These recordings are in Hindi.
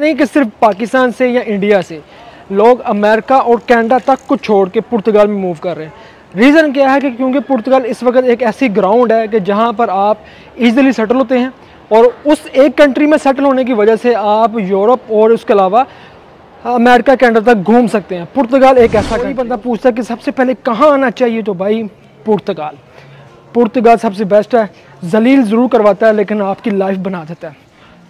नहीं कि सिर्फ पाकिस्तान से या इंडिया से, लोग अमेरिका और कनाडा तक को छोड़ के पुर्तगाल में मूव कर रहे हैं। रीज़न क्या है कि क्योंकि पुर्तगाल इस वक्त एक ऐसी ग्राउंड है कि जहाँ पर आप इजीली सेटल होते हैं और उस एक कंट्री में सेटल होने की वजह से आप यूरोप और उसके अलावा अमेरिका कनाडा तक घूम सकते हैं। पुर्तगाल एक ऐसा कोई बंदा पूछता है कि सबसे पहले कहाँ आना चाहिए, तो भाई पुर्तगाल। पुर्तगाल सबसे बेस्ट है। जलील ज़रूर करवाता है लेकिन आपकी लाइफ बना देता है।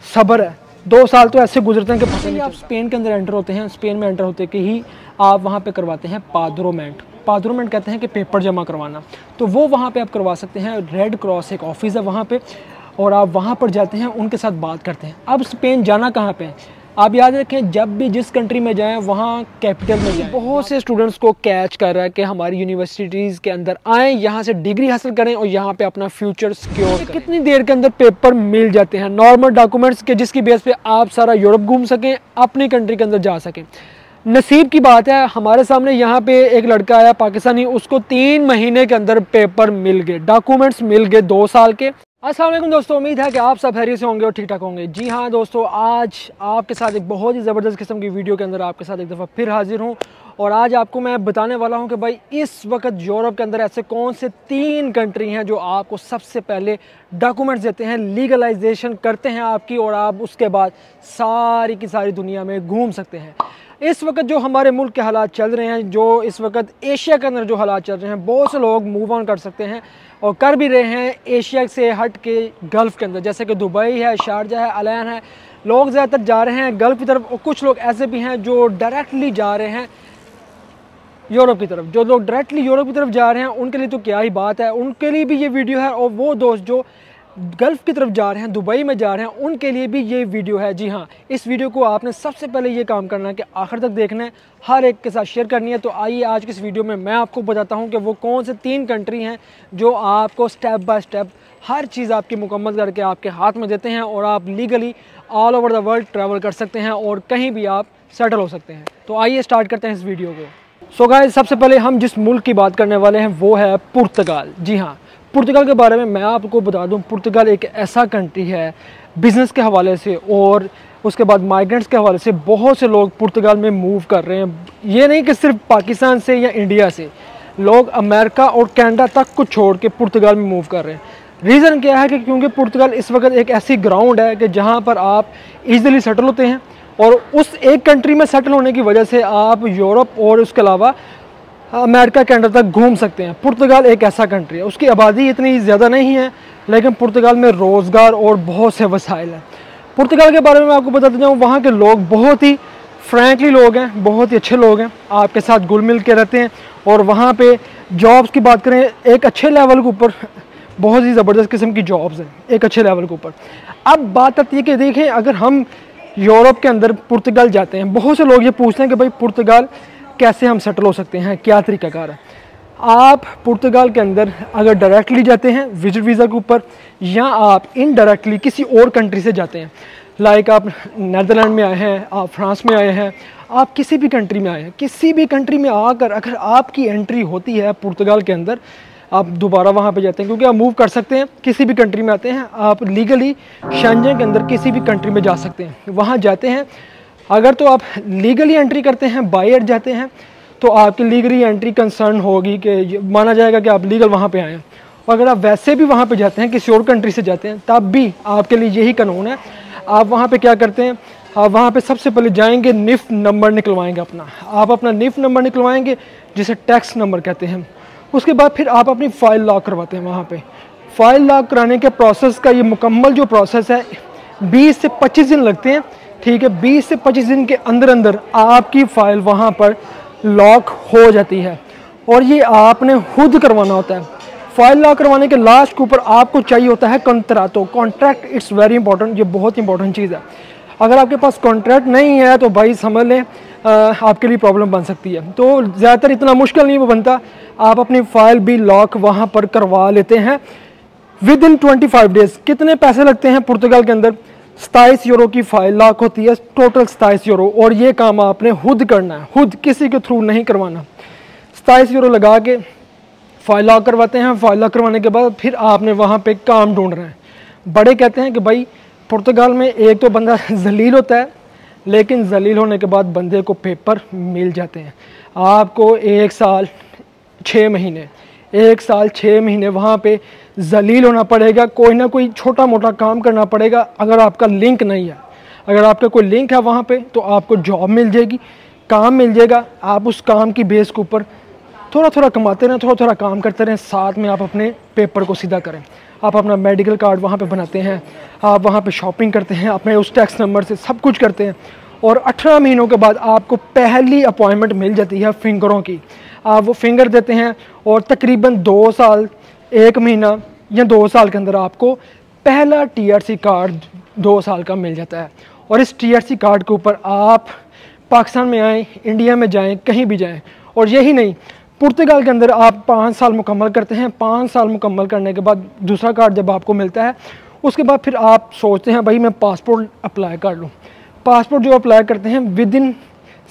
सब्र है, 2 साल तो ऐसे गुजरते हैं कि पता नहीं। आप स्पेन के अंदर एंटर होते हैं, स्पेन में एंटर होते कि ही आप वहाँ पे करवाते हैं पाद्रोमेंट। पाद्रोमेंट कहते हैं कि पेपर जमा करवाना, तो वो वहाँ पे आप करवा सकते हैं। रेड क्रॉस एक ऑफिस है वहाँ पे, और आप वहाँ पर जाते हैं, उनके साथ बात करते हैं। अब स्पेन जाना कहाँ पे है, आप याद रखें, जब भी जिस कंट्री में जाएं वहाँ कैपिटल में जाएं। बहुत से स्टूडेंट्स को कैच कर रहा है कि हमारी यूनिवर्सिटीज़ के अंदर आएँ, यहाँ से डिग्री हासिल करें और यहाँ पे अपना फ्यूचर सिक्योर करें। कितनी देर के अंदर पेपर मिल जाते हैं, नॉर्मल डॉक्यूमेंट्स के, जिसकी बेस पे आप सारा यूरोप घूम सकें, अपनी कंट्री के अंदर जा सकें। नसीब की बात है, हमारे सामने यहाँ पे एक लड़का आया पाकिस्तानी, उसको 3 महीने के अंदर पेपर मिल गए, डॉक्यूमेंट्स मिल गए 2 साल के। अस्सलाम वालेकुम दोस्तों, उम्मीद है कि आप सब खैरियत से होंगे और ठीक ठाक होंगे। जी हाँ दोस्तों, आज आपके साथ एक बहुत ही ज़बरदस्त किस्म की वीडियो के अंदर आपके साथ एक दफ़ा फिर हाजिर हूँ। और आज आपको मैं बताने वाला हूँ कि भाई इस वक्त यूरोप के अंदर ऐसे कौन से 3 कंट्री हैं जो आपको सबसे पहले डॉक्यूमेंट्स देते हैं, लीगलाइजेशन करते हैं आपकी, और आप उसके बाद सारी की सारी दुनिया में घूम सकते हैं। इस वक्त जो हमारे मुल्क के हालात चल रहे हैं, जो इस वक्त एशिया के अंदर जो हालात चल रहे हैं, बहुत से लोग मूव ऑन कर सकते हैं और कर भी रहे हैं एशिया से हट के गल्फ़ के अंदर, जैसे कि दुबई है, शारजा है, अलैन है। लोग ज़्यादातर जा रहे हैं गल्फ़ की तरफ, और कुछ लोग ऐसे भी हैं जो डायरेक्टली जा रहे हैं यूरोप की तरफ। जो लोग डायरेक्टली यूरोप की तरफ जा रहे हैं उनके लिए तो क्या ही बात है, उनके लिए भी ये वीडियो है। और वो दोस्त जो गल्फ़ की तरफ जा रहे हैं, दुबई में जा रहे हैं, उनके लिए भी ये वीडियो है। जी हाँ, इस वीडियो को आपने सबसे पहले ये काम करना है कि आखिर तक देखना है, हर एक के साथ शेयर करनी है। तो आइए आज की इस वीडियो में मैं आपको बताता हूँ कि वो कौन से 3 कंट्री हैं जो आपको स्टेप बाय स्टेप हर चीज़ आपकी मुकम्मल करके आपके हाथ में देते हैं, और आप legally all over the world travel कर सकते हैं और कहीं भी आप सेटल हो सकते हैं। तो आइए स्टार्ट करते हैं इस वीडियो को। सो गाइस, सबसे पहले हम जिस मुल्क की बात करने वाले हैं वो है पुर्तगाल। जी हाँ, पुर्तगाल के बारे में मैं आपको बता दूं, पुर्तगाल एक ऐसा कंट्री है बिज़नेस के हवाले से और उसके बाद माइग्रेंट्स के हवाले से बहुत से लोग पुर्तगाल में मूव कर रहे हैं। ये नहीं कि सिर्फ पाकिस्तान से या इंडिया से, लोग अमेरिका और कनाडा तक को छोड़ के पुर्तगाल में मूव कर रहे हैं। रीज़न क्या है कि क्योंकि पुर्तगाल इस वक्त एक ऐसी ग्राउंड है कि जहाँ पर आप ईज़िली सेटल होते हैं और उस एक कंट्री में सेटल होने की वजह से आप यूरोप और उसके अलावा अमेरिका कनाडा तक घूम सकते हैं। पुर्तगाल एक ऐसा कंट्री है, उसकी आबादी इतनी ज़्यादा नहीं है, लेकिन पुर्तगाल में रोज़गार और बहुत से वसाइल हैं। पुर्तगाल के बारे में मैं आपको बताते जाऊँ, वहाँ के लोग बहुत ही फ्रैंकली लोग हैं, बहुत ही अच्छे लोग हैं, आपके साथ घुल मिल के रहते हैं। और वहाँ पे जॉब्स की बात करें, एक अच्छे लेवल के ऊपर बहुत ही ज़बरदस्त किस्म की जॉब्स हैं, एक अच्छे लेवल के ऊपर। अब बात आती है कि देखें, अगर हम यूरोप के अंदर पुर्तगाल जाते हैं, बहुत से लोग ये पूछते हैं कि भाई पुर्तगाल कैसे हम सेटल हो सकते हैं, क्या तरीक़ाकार है। आप पुर्तगाल के अंदर अगर डायरेक्टली जाते हैं विजिट वीज़ा के ऊपर, या आप इनडायरेक्टली किसी और कंट्री से जाते हैं, लाइक आप नीदरलैंड में आए हैं, आप फ्रांस में आए हैं, आप किसी भी कंट्री में आए हैं, किसी भी कंट्री में आकर अगर आपकी एंट्री होती है पुर्तगाल के अंदर, आप दोबारा वहाँ पे जाते हैं, क्योंकि आप मूव कर सकते हैं, किसी भी कंट्री में आते हैं, आप लीगली शेंजन के अंदर किसी भी कंट्री में जा सकते हैं। वहाँ जाते हैं, अगर तो आप लीगली एंट्री करते हैं, बाय एयर जाते हैं, तो आपकी लीगली एंट्री कंसर्न होगी कि माना जाएगा कि आप लीगल वहाँ पे आए हैं। और अगर आप वैसे भी वहाँ पे जाते हैं, किसी और कंट्री से जाते हैं, तब भी आपके लिए यही कानून है। आप वहाँ पे क्या करते हैं, आप वहाँ पे सबसे पहले जाएंगे, निफ नंबर निकलवाएंगे अपना, आप अपना निफ नंबर निकलवाएंगे जिसे टैक्स नंबर कहते हैं। उसके बाद फिर आप अपनी फ़ाइल लॉक करवाते हैं। वहाँ पर फ़ाइल लॉक कराने के प्रोसेस का ये मुकम्मल जो प्रोसेस है 20 से 25 दिन लगते हैं। ठीक है, 20 से 25 दिन के अंदर अंदर आपकी फ़ाइल वहाँ पर लॉक हो जाती है, और ये आपने खुद करवाना होता है। फ़ाइल लॉक करवाने के लास्ट के ऊपर आपको चाहिए होता है कॉन्ट्रैक्टो, कॉन्ट्रैक्ट इट्स वेरी इंपॉर्टेंट, ये बहुत इंपॉर्टेंट चीज़ है। अगर आपके पास कॉन्ट्रैक्ट नहीं है तो भाई समझ लें आपके लिए प्रॉब्लम बन सकती है। तो ज़्यादातर इतना मुश्किल नहीं वो बनता, आप अपनी फ़ाइल भी लॉक वहाँ पर करवा लेते हैं विद इन 25 डेज़। कितने पैसे लगते हैं पुर्तगाल के अंदर? 27 यूरो की फ़ाइल लॉक होती है, टोटल 27 यूरो, और ये काम आपने खुद करना है, खुद, किसी के थ्रू नहीं करवाना। 27 यूरो लगा के फ़ाइल लॉक करवाते हैं। फ़ाइल लॉक करवाने के बाद फिर आपने वहाँ पे काम ढूंढना है। बड़े कहते हैं कि भाई पुर्तगाल में एक तो बंदा जलील होता है, लेकिन जलील होने के बाद बंदे को पेपर मिल जाते हैं। आपको 1 साल 6 महीने 1 साल 6 महीने वहाँ पे जलील होना पड़ेगा, कोई ना कोई छोटा मोटा काम करना पड़ेगा। अगर आपका लिंक नहीं है, अगर आपका कोई लिंक है वहाँ पे, तो आपको जॉब मिल जाएगी, काम मिल जाएगा। आप उस काम की बेस के ऊपर थोड़ा थोड़ा कमाते रहें, थोड़ा थोड़ा काम करते रहें, साथ में आप अपने पेपर को सीधा करें। आप अपना मेडिकल कार्ड वहाँ पे बनाते हैं, आप वहाँ पे शॉपिंग करते हैं, अपने उस टैक्स नंबर से सब कुछ करते हैं, और 18 महीनों के बाद आपको पहली अपॉइंटमेंट मिल जाती है फिंगरों की। आप वो फिंगर देते हैं और तकरीबन 2 साल 1 महीना या 2 साल के अंदर आपको पहला TRC कार्ड 2 साल का मिल जाता है। और इस TRC कार्ड के ऊपर आप पाकिस्तान में आएँ, इंडिया में जाएँ, कहीं भी जाएँ। और यही नहीं, पुर्तगाल के अंदर आप 5 साल मुकम्मल करते हैं। 5 साल मुकम्मल करने के बाद दूसरा कार्ड जब आपको मिलता है, उसके बाद फिर आप सोचते हैं भाई मैं पासपोर्ट अप्लाई कर लूँ। पासपोर्ट जो अप्लाई करते हैं विदिन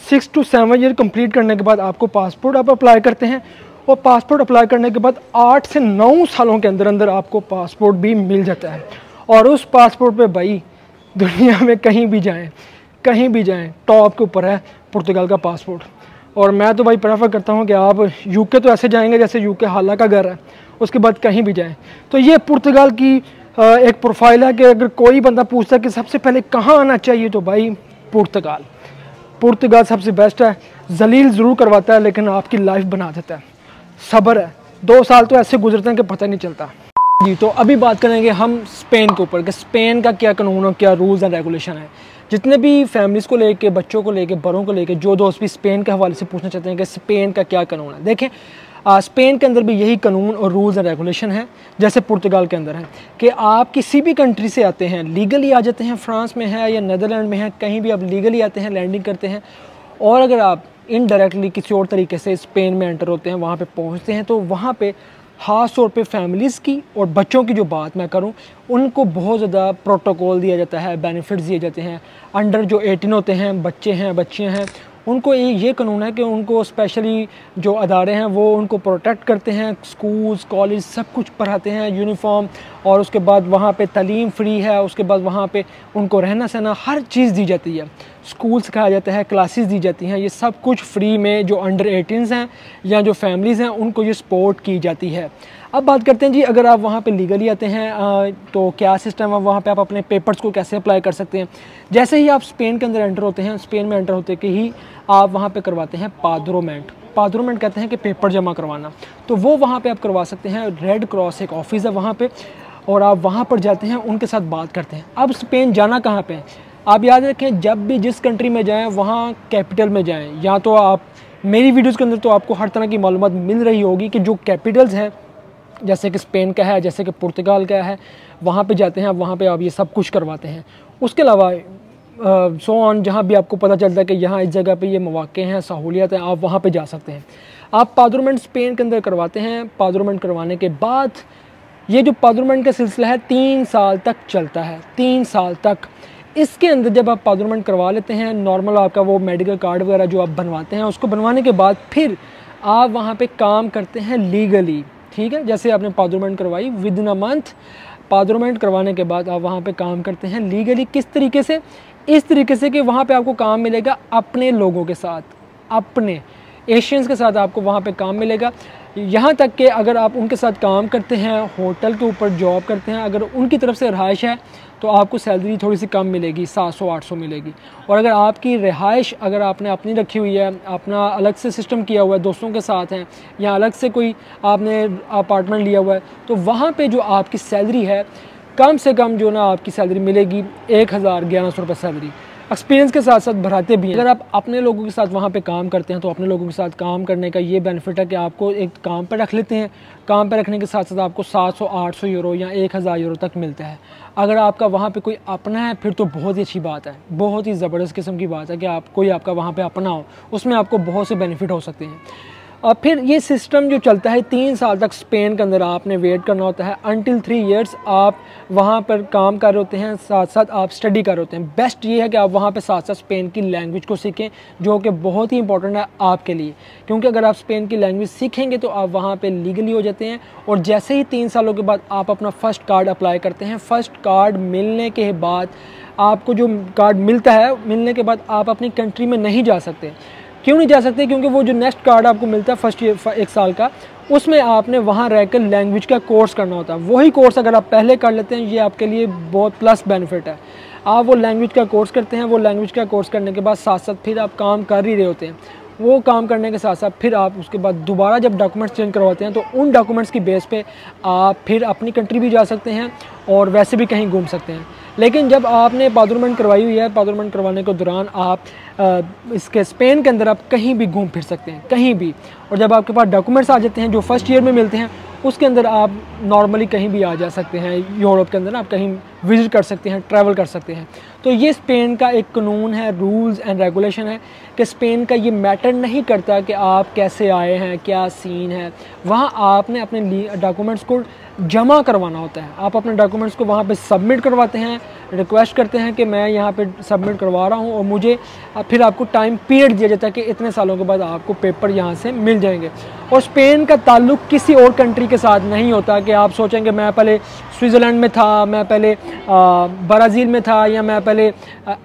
6 to 7 ईयर कंप्लीट करने के बाद आपको पासपोर्ट आप अप्लाई करते हैं। और पासपोर्ट अप्लाई करने के बाद 8 से 9 सालों के अंदर अंदर आपको पासपोर्ट भी मिल जाता है। और उस पासपोर्ट पे भाई दुनिया में कहीं भी जाएं, कहीं भी जाएं, टॉप के ऊपर है पुर्तगाल का पासपोर्ट। और मैं तो भाई प्रेफर करता हूँ कि आप यूके तो ऐसे जाएंगे जैसे यूके हाल का घर है, उसके बाद कहीं भी जाएं। तो ये पुर्तगाल की एक प्रोफाइल है कि अगर कोई बंदा पूछता है कि सबसे पहले कहाँ आना चाहिए, तो भाई पुर्तगाल। पुर्तगाल सबसे बेस्ट है। जलील ज़रूर करवाता है लेकिन आपकी लाइफ बना देता है। सब्र है, 2 साल तो ऐसे गुजरते हैं कि पता नहीं चलता जी। तो अभी बात करेंगे हम स्पेन के ऊपर कि स्पेन का क्या कानून और क्या रूल्स एंड रेगुलेशन है। जितने भी फैमिलीज़ को लेके, बच्चों को लेके, बड़ों को लेके, जो दोस्त भी स्पेन के हवाले से पूछना चाहते हैं कि स्पेन का क्या कानून है, देखें स्पेन के अंदर भी यही कानून और रूल्स एंड रेगुलेशन है जैसे पुर्तगाल के अंदर है कि आप किसी भी कंट्री से आते हैं, लीगली आ जाते हैं, फ्रांस में है या नीदरलैंड में है, कहीं भी आप लीगली आते हैं, लैंडिंग करते हैं। और अगर आप इनडायरेक्टली किसी और तरीके से स्पेन में एंटर होते हैं, वहाँ पे पहुँचते हैं, तो वहाँ पे ख़ास तौर पे फैमिलीज़ की और बच्चों की जो बात मैं करूँ, उनको बहुत ज़्यादा प्रोटोकॉल दिया जाता है, बेनिफिट्स दिए जाते हैं। अंडर जो 18 होते हैं, बच्चे हैं, बच्चियाँ हैं, उनको ये कानून है कि उनको स्पेशली जो अदारे हैं वो उनको प्रोटेक्ट करते हैं। स्कूल्स, कॉलेज सब कुछ पढ़ाते हैं, यूनिफॉर्म, और उसके बाद वहाँ पे तालीम फ्री है। उसके बाद वहाँ पे उनको रहना सहना हर चीज़ दी जाती है, स्कूल सिखाया जाता है, क्लासेस दी जाती हैं, ये सब कुछ फ्री में। जो अंडर 18s हैं या जो फैमिलीज़ हैं उनको ये सपोर्ट की जाती है। अब बात करते हैं जी, अगर आप वहाँ पे लीगली आते हैं तो क्या सिस्टम है वहाँ पे, आप अपने पेपर्स को कैसे अप्लाई कर सकते हैं। जैसे ही आप स्पेन के अंदर एंटर होते हैं, स्पेन में एंटर होते के ही आप वहाँ पे करवाते हैं पाद्रोमेंट। पाद्रोमेंट कहते हैं कि पेपर जमा करवाना, तो वो वहाँ पे आप करवा सकते हैं। रेड क्रॉस एक ऑफिस है वहाँ पे, और आप वहाँ पर जाते हैं, उनके साथ बात करते हैं। अब स्पेन जाना कहाँ पे है, आप याद रखें, जब भी जिस कंट्री में जाएँ वहाँ कैपिटल में जाएँ। या तो आप मेरी वीडियोज़ के अंदर तो आपको हर तरह की मालूमात मिल रही होगी कि जो कैपिटल्स हैं, जैसे कि स्पेन का है, जैसे कि पुर्तगाल का है, वहाँ पे जाते हैं, वहाँ पे आप ये सब कुछ करवाते हैं। उसके अलावा सो ऑन, जहाँ भी आपको पता चलता है कि यहाँ इस जगह पे ये मौक़े हैं, सहूलियत हैं, आप वहाँ पे जा सकते हैं। आप पाद्रोमेंट स्पेन के अंदर करवाते हैं। पाद्रोमेंट करवाने के बाद ये जो पाद्रोमेंट का सिलसिला है 3 साल तक चलता है, 3 साल तक। इसके अंदर जब आप पाद्रोमेंट करवा लेते हैं, नॉर्मल आपका वो मेडिकल कार्ड वगैरह जो आप बनवाते हैं, उसको बनवाने के बाद फिर आप वहाँ पे काम करते हैं लीगली, ठीक है। जैसे आपने पाद्रोमेंट करवाई, विद इन अ मंथ पाद्रोमेंट करवाने के बाद आप वहाँ पे काम करते हैं लीगली। किस तरीके से, इस तरीके से कि वहाँ पे आपको काम मिलेगा अपने लोगों के साथ, अपने एशियंस के साथ आपको वहाँ पे काम मिलेगा। यहाँ तक कि अगर आप उनके साथ काम करते हैं, होटल के ऊपर जॉब करते हैं, अगर उनकी तरफ से रहाइश है तो आपको सैलरी थोड़ी सी कम मिलेगी, 700-800 मिलेगी। और अगर आपकी रिहाइश अगर आपने अपनी रखी हुई है, अपना अलग से सिस्टम किया हुआ है, दोस्तों के साथ हैं, या अलग से कोई आपने अपार्टमेंट लिया हुआ है, तो वहाँ पे जो आपकी सैलरी है, कम से कम जो ना आपकी सैलरी मिलेगी 1000-1100 रुपये सैलरी। एक्सपीरियंस के साथ साथ बढ़ाते भी हैं। अगर आप अपने लोगों के साथ वहाँ पे काम करते हैं तो अपने लोगों के साथ काम करने का ये बेनिफिट है कि आपको एक काम पर रख लेते हैं। काम पर रखने के साथ साथ आपको 700-800 यूरो या 1000 यूरो तक मिलता है। अगर आपका वहाँ पे कोई अपना है फिर तो बहुत ही अच्छी बात है, बहुत ही ज़बरदस्त किस्म की बात है कि आप कोई आपका वहाँ पे अपना हो, उसमें आपको बहुत से बेनिफिट हो सकते हैं। और फिर ये सिस्टम जो चलता है 3 साल तक स्पेन के अंदर आपने वेट करना होता है। अनटिल 3 इयर्स आप वहाँ पर काम कर रहे होते हैं, साथ साथ आप स्टडी कर रहे होते हैं। बेस्ट ये है कि आप वहाँ पे साथ साथ स्पेन की लैंग्वेज को सीखें, जो कि बहुत ही इंपॉर्टेंट है आपके लिए, क्योंकि अगर आप स्पेन की लैंग्वेज सीखेंगे तो आप वहाँ पे लीगली हो जाते हैं। और जैसे ही 3 सालों के बाद आप अपना फ़र्स्ट कार्ड अप्लाई करते हैं, फ़र्स्ट कार्ड मिलने के बाद आपको जो कार्ड मिलता है, मिलने के बाद आप अपनी कंट्री में नहीं जा सकते। क्यों नहीं जा सकते? क्योंकि वो जो नेक्स्ट कार्ड आपको मिलता है फर्स्ट ईयर 1 साल का, उसमें आपने वहाँ रहकर लैंग्वेज का कोर्स करना होता है। वही कोर्स अगर आप पहले कर लेते हैं, ये आपके लिए बहुत प्लस बेनिफिट है। आप वो लैंग्वेज का कोर्स करते हैं, वो लैंग्वेज का कोर्स करने के बाद साथ साथ फिर आप काम कर ही रहे होते हैं। वो काम करने के साथ साथ फिर आप उसके बाद दोबारा जब डॉक्यूमेंट्स चेंज करवाते हैं, तो उन डॉक्यूमेंट्स की बेस पे आप फिर अपनी कंट्री भी जा सकते हैं और वैसे भी कहीं घूम सकते हैं। लेकिन जब आपने पादुरमेंट करवाई हुई है, पादुरमेंट करवाने के दौरान आप इसके स्पेन के अंदर आप कहीं भी घूम फिर सकते हैं, कहीं भी। और जब आपके पास डॉक्यूमेंट्स आ जाते हैं जो फर्स्ट ईयर में मिलते हैं, उसके अंदर आप नॉर्मली कहीं भी आ जा सकते हैं। यूरोप के अंदर आप कहीं विज़िट कर सकते हैं, ट्रैवल कर सकते हैं। तो ये स्पेन का एक कानून है, रूल्स एंड रेगुलेशन है कि स्पेन का ये मैटर नहीं करता कि आप कैसे आए हैं, क्या सीन है। वहाँ आपने अपने डॉक्यूमेंट्स को जमा करवाना होता है। आप अपने डॉक्यूमेंट्स को वहाँ पे सबमिट करवाते हैं, रिक्वेस्ट करते हैं कि मैं यहाँ पे सबमिट करवा रहा हूँ, और मुझे फिर आपको टाइम पीरियड दिया जाता है कि इतने सालों के बाद आपको पेपर यहाँ से मिल जाएंगे। और स्पेन का ताल्लुक किसी और कंट्री के साथ नहीं होता कि आप सोचेंगे मैं पहले स्विट्ज़रलैंड में था, मैं पहले ब्राज़ील में था, या मैं पहले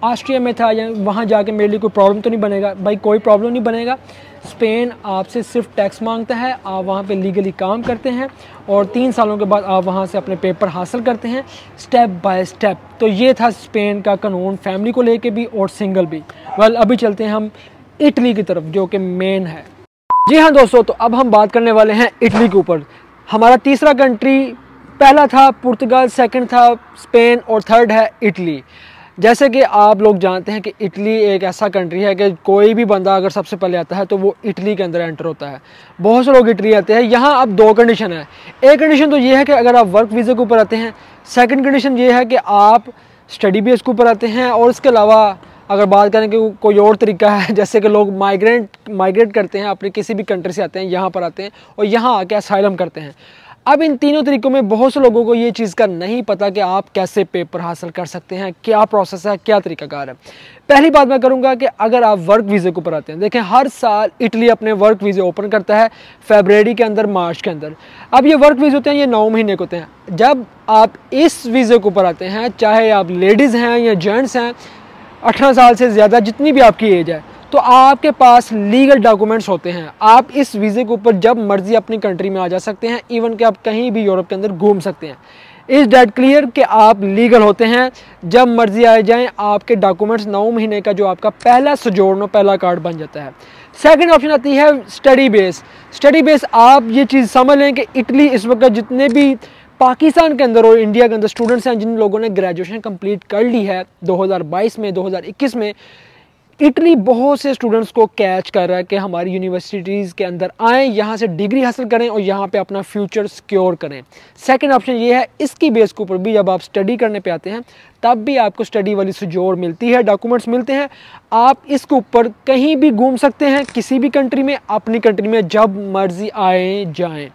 ऑस्ट्रिया में था, या वहाँ जाके मेरे लिए कोई प्रॉब्लम तो नहीं बनेगा। भाई कोई प्रॉब्लम नहीं बनेगा। स्पेन आपसे सिर्फ टैक्स मांगता है, आप वहाँ पे लीगली काम करते हैं और 3 सालों के बाद आप वहाँ से अपने पेपर हासिल करते हैं स्टेप बाय स्टेप। तो ये था स्पेन का कानून, फैमिली को लेके भी और सिंगल भी। वेल, अभी चलते हैं हम इटली की तरफ, जो कि मेन है। जी हाँ दोस्तों, तो अब हम बात करने वाले हैं इटली के ऊपर। हमारा तीसरा कंट्री, पहला था पुर्तगाल, सेकंड था स्पेन और थर्ड है इटली। जैसे कि आप लोग जानते हैं कि इटली एक ऐसा कंट्री है कि कोई भी बंदा अगर सबसे पहले आता है तो वो इटली के अंदर एंटर होता है। बहुत से लोग इटली आते हैं। यहाँ अब 2 कंडीशन है। एक कंडीशन तो ये है कि अगर आप वर्क वीज़े के ऊपर आते हैं। सेकंड कंडीशन ये है कि आप स्टडी बेस के ऊपर आते हैं। और इसके अलावा अगर बात करें कि कोई और तरीका है, जैसे कि लोग माइग्रेट करते हैं, अपने किसी भी कंट्री से आते हैं, यहाँ पर आते हैं और यहाँ आके असाइलम करते हैं। अब इन तीनों तरीकों में बहुत से लोगों को ये चीज़ का नहीं पता कि आप कैसे पेपर हासिल कर सकते हैं, क्या प्रोसेस है, क्या तरीकाकार है। पहली बात मैं करूंगा कि अगर आप वर्क वीज़े के ऊपर आते हैं, देखें हर साल इटली अपने वर्क वीज़े ओपन करता है फरवरी के अंदर, मार्च के अंदर। अब ये वर्क वीज़े होते हैं, ये 9 महीने के होते हैं। जब आप इस वीज़े के ऊपर आते हैं, चाहे आप लेडीज़ हैं या जेंट्स हैं, 18 साल से ज़्यादा जितनी भी आपकी एज है, तो आपके पास लीगल डॉक्यूमेंट्स होते हैं। आप इस वीज़े के ऊपर जब मर्जी अपनी कंट्री में आ जा सकते हैं, इवन कि आप कहीं भी यूरोप के अंदर घूम सकते हैं। इस डेट क्लियर कि आप लीगल होते हैं, जब मर्जी आ जाएं, आपके डॉक्यूमेंट्स 9 महीने का जो आपका पहला सोजोर्नो, पहला कार्ड बन जाता है। सेकंड ऑप्शन आती है स्टडी बेस। स्टडी बेस, आप ये चीज़ समझ लें कि इटली इस वक्त जितने भी पाकिस्तान के अंदर और इंडिया के अंदर स्टूडेंट्स हैं, जिन लोगों ने ग्रेजुएशन कंप्लीट कर ली है 2022 में, 2021 में, इटली बहुत से स्टूडेंट्स को कैच कर रहा है कि हमारी यूनिवर्सिटीज़ के अंदर आएँ, यहाँ से डिग्री हासिल करें और यहाँ पे अपना फ्यूचर सिक्योर करें। सेकंड ऑप्शन ये है। इसकी बेस के ऊपर भी जब आप स्टडी करने पे आते हैं, तब भी आपको स्टडी वाली सुजोर मिलती है, डॉक्यूमेंट्स मिलते हैं। आप इसके ऊपर कहीं भी घूम सकते हैं, किसी भी कंट्री में, अपनी कंट्री में जब मर्जी आए जाएँ।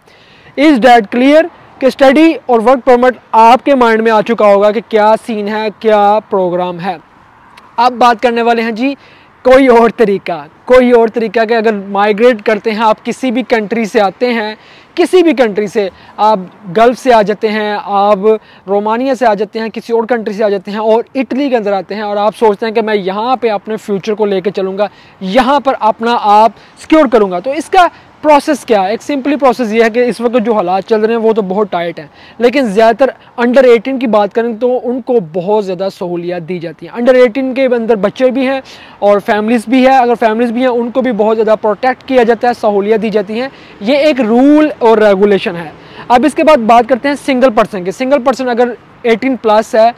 इस डेट क्लियर कि स्टडी और वर्क परमिट आपके माइंड में आ चुका होगा कि क्या सीन है, क्या प्रोग्राम है। अब बात करने वाले हैं जी कोई और तरीका कि अगर माइग्रेट करते हैं, आप किसी भी कंट्री से आते हैं, किसी भी कंट्री से, आप गल्फ से आ जाते हैं, आप रोमानिया से आ जाते हैं, किसी और कंट्री से आ जाते हैं और इटली के अंदर आते हैं, और आप सोचते हैं कि मैं यहाँ पे अपने फ्यूचर को लेके चलूँगा, यहाँ पर अपना आप सिक्योर करूँगा। तो इसका प्रोसेस क्या है? एक सिंपली प्रोसेस ये है कि इस वक्त जो हालात चल रहे हैं वो तो बहुत टाइट हैं, लेकिन ज़्यादातर अंडर 18 की बात करें तो उनको बहुत ज़्यादा सहूलियत दी जाती हैं। अंडर 18 के अंदर बच्चे भी हैं और फैमिलीज़ भी है। अगर फैमिलीज़ भी हैं, उनको भी बहुत ज़्यादा प्रोटेक्ट किया जाता है, सहूलियत दी जाती हैं। ये एक रूल और रेगुलेशन है। अब इसके बाद बात करते हैं सिंगल पर्सन की। सिंगल पर्सन अगर 18+ है,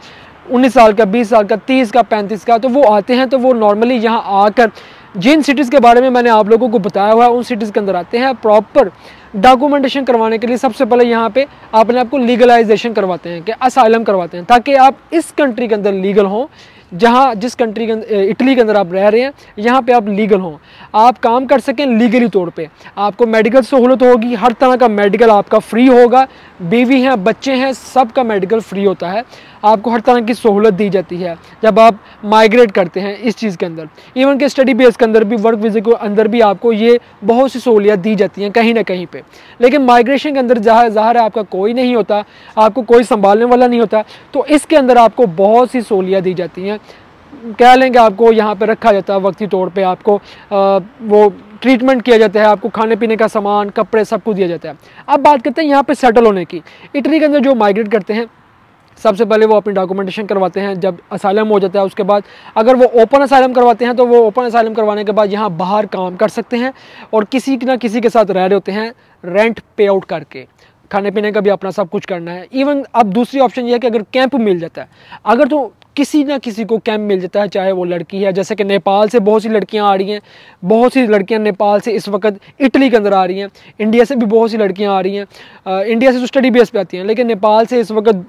19 साल का, 20 साल का, 30 का, 35 का, तो वो आते हैं। तो वो नॉर्मली यहाँ आकर जिन सिटीज़ के बारे में मैंने आप लोगों को बताया हुआ है, उन सिटीज़ के अंदर आते हैं। प्रॉपर डॉक्यूमेंटेशन करवाने के लिए सबसे पहले यहाँ पे अपने आप को लीगलाइजेशन करवाते हैं, कि असाइलम करवाते हैं, ताकि आप इस कंट्री के अंदर लीगल हों। जहाँ जिस कंट्री के अंदर, इटली के अंदर आप रह रहे हैं, यहाँ पे आप लीगल हों, आप काम कर सकें लीगली तौर पे। आपको मेडिकल सहूलत होगी, हर तरह का मेडिकल आपका फ्री होगा। बीवी हैं, बच्चे हैं, सब का मेडिकल फ्री होता है। आपको हर तरह की सहूलत दी जाती है जब आप माइग्रेट करते हैं इस चीज़ के अंदर। इवन के स्टडी बेस के अंदर भी, वर्क वीज़े के अंदर भी आपको ये बहुत सी सहूलियत दी जाती हैं कहीं ना कहीं पे। लेकिन माइग्रेशन के अंदर ज़ाहिर है आपका कोई नहीं होता, आपको कोई संभालने वाला नहीं होता, तो इसके अंदर आपको बहुत सी सहूलियत दी जाती हैं। कह लेंगे आपको यहाँ पे रखा जाता है वक्ती तौर पे, आपको वो ट्रीटमेंट किया जाता है, आपको खाने पीने का सामान, कपड़े, सब कुछ दिया जाता है। अब बात करते हैं यहाँ पे सेटल होने की। इटली के अंदर जो माइग्रेट करते हैं, सबसे पहले वो अपनी डॉक्यूमेंटेशन करवाते हैं। जब असाइलम हो जाता है उसके बाद अगर वो ओपन असाइलम करवाते हैं तो वो ओपन असाइलम करवाने के बाद यहाँ बाहर काम कर सकते हैं और किसी ना किसी के साथ रह रहे होते हैं रेंट पे आउट करके। खाने पीने का भी अपना सब कुछ करना है। इवन अब दूसरी ऑप्शन ये है कि अगर कैंप मिल जाता है, अगर तो किसी ना किसी को कैंप मिल जाता है, चाहे वो लड़की है, जैसे कि नेपाल से बहुत सी लड़कियां आ रही हैं, बहुत सी लड़कियां नेपाल से इस वक्त इटली के अंदर आ रही हैं, इंडिया से भी बहुत सी लड़कियां आ रही हैं। इंडिया से तो स्टडी बेस पे आती हैं, लेकिन नेपाल से इस वक्त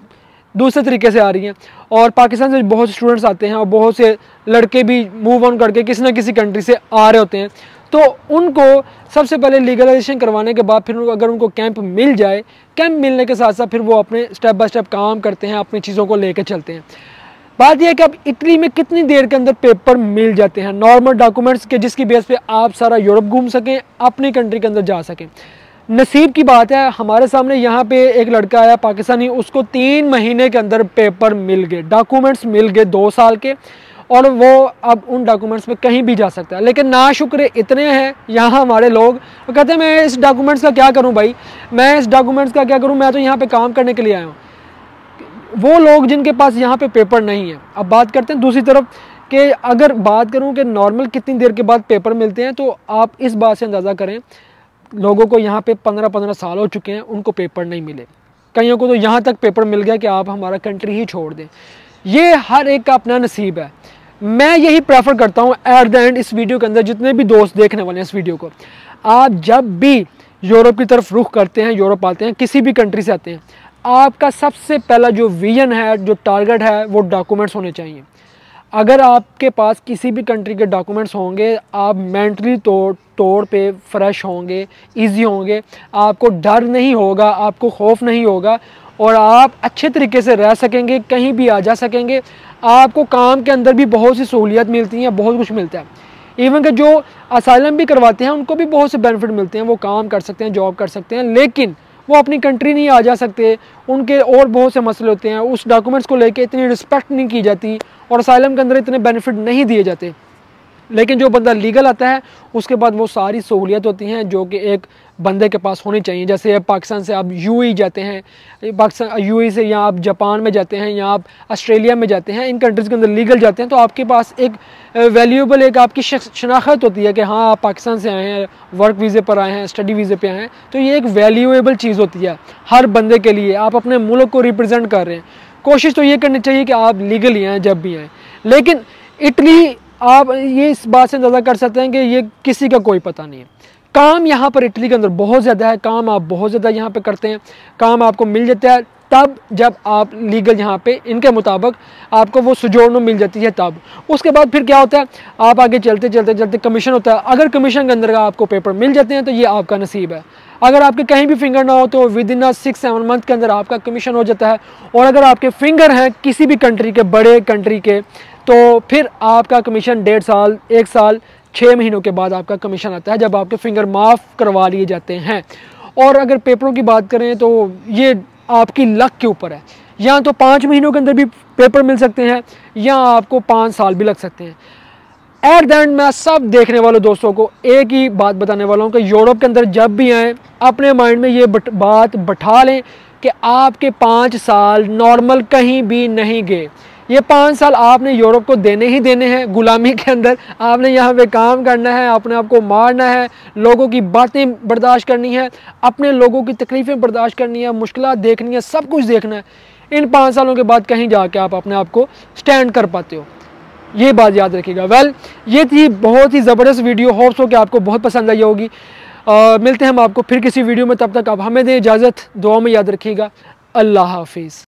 दूसरे तरीके से आ रही हैं, और पाकिस्तान से बहुत से स्टूडेंट्स आते हैं और बहुत से लड़के भी मूव ऑन करके किसी ना किसी कंट्री से आ रहे होते हैं। तो उनको सबसे पहले लीगलाइजेशन करवाने के बाद फिर अगर उनको कैंप मिल जाए, कैंप मिलने के साथ साथ फिर वो अपने स्टेप बाय स्टेप काम करते हैं, अपनी चीज़ों को लेकर चलते हैं। बात यह है कि अब इटली में कितनी देर के अंदर पेपर मिल जाते हैं नॉर्मल डॉक्यूमेंट्स के, जिसकी बेस पे आप सारा यूरोप घूम सकें, अपनी कंट्री के अंदर जा सकें। नसीब की बात है, हमारे सामने यहाँ पे एक लड़का आया पाकिस्तानी, उसको 3 महीने के अंदर पेपर मिल गए, डॉक्यूमेंट्स मिल गए 2 साल के, और वो अब उन डॉक्यूमेंट्स पे कहीं भी जा सकता है। लेकिन नाशुक्र इतने हैं यहाँ हमारे लोग, वो कहते हैं मैं इस डॉक्यूमेंट्स का क्या करूँ भाई, मैं इस डॉक्यूमेंट्स का क्या करूँ, मैं तो यहाँ पे काम करने के लिए आया हूँ। वो लोग जिनके पास यहाँ पे पेपर नहीं है। अब बात करते हैं दूसरी तरफ कि अगर बात करूँ कि नॉर्मल कितनी देर के बाद पेपर मिलते हैं, तो आप इस बात से अंदाज़ा करें, लोगों को यहाँ पे 15-15 साल हो चुके हैं, उनको पेपर नहीं मिले। कईयों को तो यहाँ तक पेपर मिल गया कि आप हमारा कंट्री ही छोड़ दें। ये हर एक का अपना नसीब है। मैं यही प्रेफर करता हूँ एट द एंड, इस वीडियो के अंदर जितने भी दोस्त देखने वाले हैं इस वीडियो को, आप जब भी यूरोप की तरफ रुख करते हैं, यूरोप आते हैं, किसी भी कंट्री से आते हैं, आपका सबसे पहला जो विजन है, जो टारगेट है, वो डॉक्यूमेंट्स होने चाहिए। अगर आपके पास किसी भी कंट्री के डॉक्यूमेंट्स होंगे, आप मेंटली तौर पे फ्रेश होंगे, इजी होंगे, आपको डर नहीं होगा, आपको खौफ नहीं होगा, और आप अच्छे तरीके से रह सकेंगे, कहीं भी आ जा सकेंगे। आपको काम के अंदर भी बहुत सी सहूलियत मिलती हैं, बहुत कुछ मिलता है। इवन कि जो असाइलम भी करवाते हैं उनको भी बहुत से बेनिफिट मिलते हैं, वो काम कर सकते हैं, जॉब कर सकते हैं, लेकिन वो अपनी कंट्री नहीं आ जा सकते, उनके और बहुत से मसले होते हैं, उस डॉक्यूमेंट्स को लेके इतनी रिस्पेक्ट नहीं की जाती और असाइलम के अंदर इतने बेनिफिट नहीं दिए जाते। लेकिन जो बंदा लीगल आता है उसके बाद वो सारी सहूलियत होती हैं जो कि एक बंदे के पास होनी चाहिए। जैसे पाकिस्तान से आप यूएई जाते हैं, पाकिस्तान यूएई से या आप जापान में जाते हैं या आप ऑस्ट्रेलिया में जाते हैं, इन कंट्रीज़ के अंदर लीगल जाते हैं, तो आपके पास एक वैल्यूएबल एक आपकी शनाख्त होती है कि हाँ आप पाकिस्तान से आए हैं, वर्क वीज़े पर आए हैं, स्टडी वीज़े पे आए हैं। तो ये एक वैल्यूएबल चीज़ होती है हर बंदे के लिए। आप अपने मुल्क को रिप्रजेंट कर रहे हैं, कोशिश तो ये करनी चाहिए कि आप लीगली आएँ जब भी आएँ। लेकिन इटली, आप ये इस बात से अंदाज़ा कर सकते हैं कि ये किसी का कोई पता नहीं है। काम यहाँ पर इटली के अंदर बहुत ज़्यादा है, काम आप बहुत ज़्यादा यहाँ पे करते हैं, काम आपको मिल जाता है तब जब आप लीगल यहाँ पे इनके मुताबिक आपको वो सुजोर्नो मिल जाती है तब। उसके बाद फिर क्या होता है, आप आगे चलते चलते चलते कमीशन होता है। अगर कमीशन के अंदर आपको पेपर मिल जाते हैं तो ये आपका नसीब है। अगर आपके कहीं भी फिंगर ना हो तो विद इन 6-7 मंथ के अंदर आपका कमीशन हो जाता है। और अगर आपके फिंगर हैं किसी भी कंट्री के, बड़े कंट्री के, तो फिर आपका कमीशन 1.5 साल, 1 साल, 6 महीनों के बाद आपका कमीशन आता है, जब आपके फिंगर माफ़ करवा लिए जाते हैं। और अगर पेपरों की बात करें तो ये आपकी लक के ऊपर है, या तो 5 महीनों के अंदर भी पेपर मिल सकते हैं या आपको 5 साल भी लग सकते हैं। एट द एंड मैं सब देखने वालों दोस्तों को एक ही बात बताने वाला हूँ कि यूरोप के अंदर जब भी आएँ, अपने माइंड में ये बात बैठा लें कि आपके 5 साल नॉर्मल कहीं भी नहीं गए। ये 5 साल आपने यूरोप को देने ही देने हैं। गुलामी के अंदर आपने यहाँ पे काम करना है, अपने आप को मारना है, लोगों की बातें बर्दाश्त करनी है, अपने लोगों की तकलीफ़ें बर्दाश्त करनी है, मुश्किलात देखनी है, सब कुछ देखना है। इन 5 सालों के बाद कहीं जाके आप अपने आप को स्टैंड कर पाते हो, ये बात याद रखिएगा। वेल, ये थी बहुत ही ज़बरदस्त वीडियो, होप्स हो कि आपको बहुत पसंद आई होगी। मिलते हैं हम आपको फिर किसी वीडियो में, तब तक आप हमें दें इजाज़त, दुआ में याद रखिएगा। अल्लाह हाफिज़।